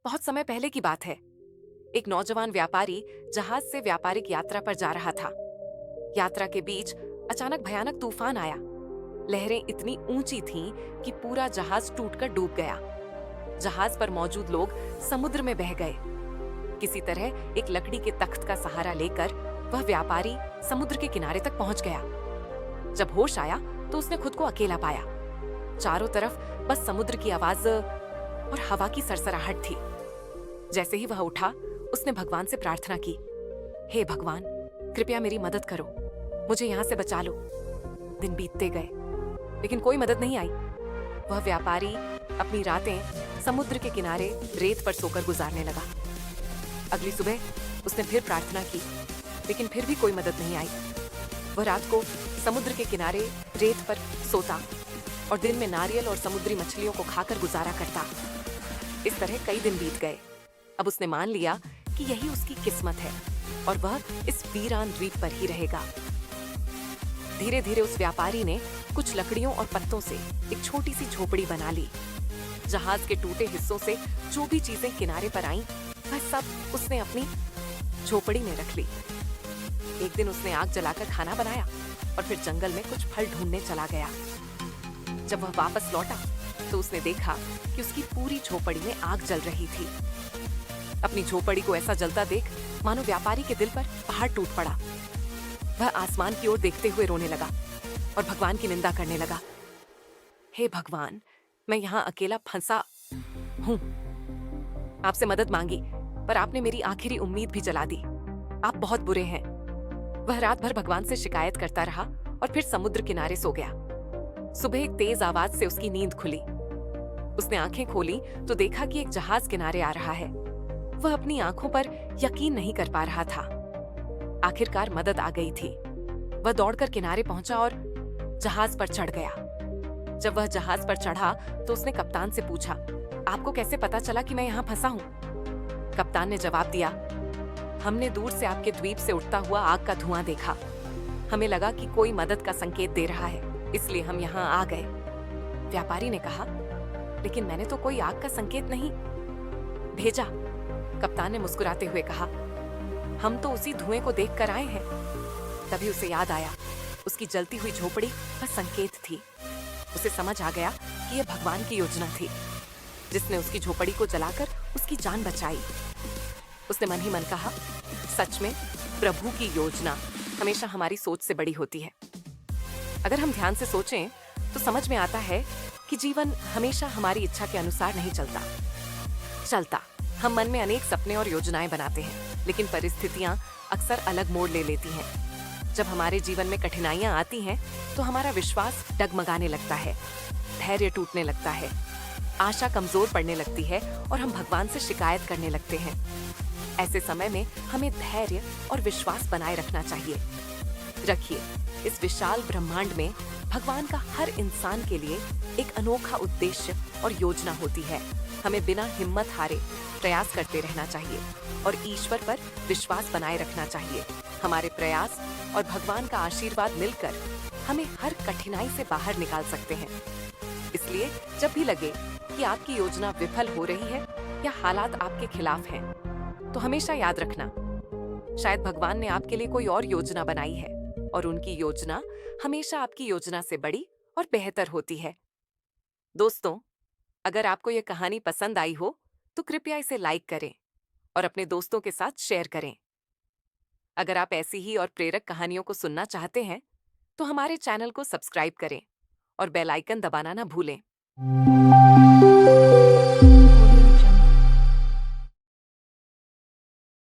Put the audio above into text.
बहुत समय पहले की बात है। एक नौजवान व्यापारी जहाज से व्यापारिक यात्रा पर जा रहा था। यात्रा के बीच अचानक भयानक तूफान आया। लहरें इतनी ऊंची थीं कि पूरा जहाज टूटकर डूब गया। जहाज पर मौजूद लोग समुद्र में बह गए। किसी तरह एक लकड़ी के तख्त का सहारा लेकर वह व्यापारी समुद्र के किनारे तक पहुंच गया। जब होश आया तो उसने खुद को अकेला पाया। चारों तरफ बस समुद्र की आवाज और हवा की सरसराहट थी। जैसे ही वह उठा, उसने भगवान से प्रार्थना की, हे भगवान, कृपया मेरी मदद करो, मुझे यहाँ से बचा लो। दिन बीतते गए, लेकिन कोई मदद नहीं आई। वह व्यापारी अपनी रातें समुद्र के किनारे रेत पर सोकर गुजारने लगा। अगली सुबह उसने फिर प्रार्थना की, लेकिन फिर भी कोई मदद नहीं आई। वह रात को समुद्र के किनारे रेत पर सोता और दिन में नारियल और समुद्री मछलियों को खाकर गुजारा करता। इस तरह कई दिन बीत गए। अब उसने मान लिया कि यही उसकी किस्मत है और वह इस वीरान द्वीप पर ही रहेगा। धीरे धीरे उस व्यापारी ने कुछ लकड़ियों और पत्तों से एक छोटी सी झोपड़ी बना ली। जहाज के टूटे हिस्सों से जो भी चीजें किनारे पर आईं, वह सब उसने अपनी झोपड़ी में रख ली। एक दिन उसने आग जलाकर खाना बनाया और फिर जंगल में कुछ फल ढूंढने चला गया। जब वह वापस लौटा तो उसने देखा कि उसकी पूरी झोपड़ी में आग जल रही थी। अपनी झोपड़ी को ऐसा जलता देख मानो व्यापारी के दिल पर पहाड़ टूट पड़ा। वह आसमान की ओर देखते हुए रोने लगा और भगवान की निंदा करने लगा। हे भगवान, मैं यहाँ अकेला फंसा हूँ। आपसे मदद मांगी, पर आपने मेरी आखिरी उम्मीद भी जला दी। आप बहुत बुरे हैं। वह रात भर भगवान से शिकायत करता रहा और फिर समुद्र किनारे सो गया। सुबह एक तेज आवाज से उसकी नींद खुली। उसने आंखें खोली तो देखा कि एक जहाज किनारे आ रहा है। वह अपनी आंखों पर यकीन नहीं कर पा रहा था। आखिरकार मदद आ गई थी। वह दौड़कर किनारे पहुंचा और जहाज पर चढ़ गया। जब वह जहाज पर चढ़ा तो उसने कप्तान से पूछा, आपको कैसे पता चला कि मैं यहाँ फंसा हूँ? कप्तान ने जवाब दिया, हमने दूर से आपके द्वीप से उठता हुआ आग का धुआं देखा। हमें लगा कि कोई मदद का संकेत दे रहा है, इसलिए हम यहाँ आ गए। व्यापारी ने कहा, लेकिन मैंने तो कोई आग का संकेत नहीं भेजा। कप्तान ने मुस्कुराते हुए कहा, हम तो उसी धुएं को देखकर आए हैं। तभी उसे याद आया, उसकी जलती हुई झोपड़ी वह संकेत थी। उसे समझ आ गया कि यह भगवान की योजना थी, जिसने उसकी झोपड़ी को जलाकर उसकी जान बचाई। उसने मन ही मन कहा, सच में प्रभु की योजना हमेशा हमारी सोच से बड़ी होती है। अगर हम ध्यान से सोचें तो समझ में आता है कि जीवन हमेशा हमारी इच्छा के अनुसार नहीं चलता। हम मन में अनेक सपने और योजनाएं बनाते हैं, लेकिन परिस्थितियां अक्सर अलग मोड़ ले लेती हैं। जब हमारे जीवन में कठिनाइयां आती हैं तो हमारा विश्वास डगमगाने लगता है, धैर्य टूटने लगता है, आशा कमजोर पड़ने लगती है और हम भगवान से शिकायत करने लगते हैं। ऐसे समय में हमें धैर्य और विश्वास बनाए रखना चाहिए। रखिए, इस विशाल ब्रह्मांड में भगवान का हर इंसान के लिए एक अनोखा उद्देश्य और योजना होती है। हमें बिना हिम्मत हारे प्रयास करते रहना चाहिए और ईश्वर पर विश्वास बनाए रखना चाहिए। हमारे प्रयास और भगवान का आशीर्वाद मिलकर हमें हर कठिनाई से बाहर निकाल सकते हैं। इसलिए जब भी लगे कि आपकी योजना विफल हो रही है या हालात आपके खिलाफ हैं, तो हमेशा याद रखना, शायद भगवान ने आपके लिए कोई और योजना बनाई है और उनकी योजना हमेशा आपकी योजना से बड़ी और बेहतर होती है। दोस्तों, अगर आपको यह कहानी पसंद आई हो तो कृपया इसे लाइक करें और अपने दोस्तों के साथ शेयर करें। अगर आप ऐसी ही और प्रेरक कहानियों को सुनना चाहते हैं तो हमारे चैनल को सब्सक्राइब करें और बेल आइकन दबाना ना भूलें।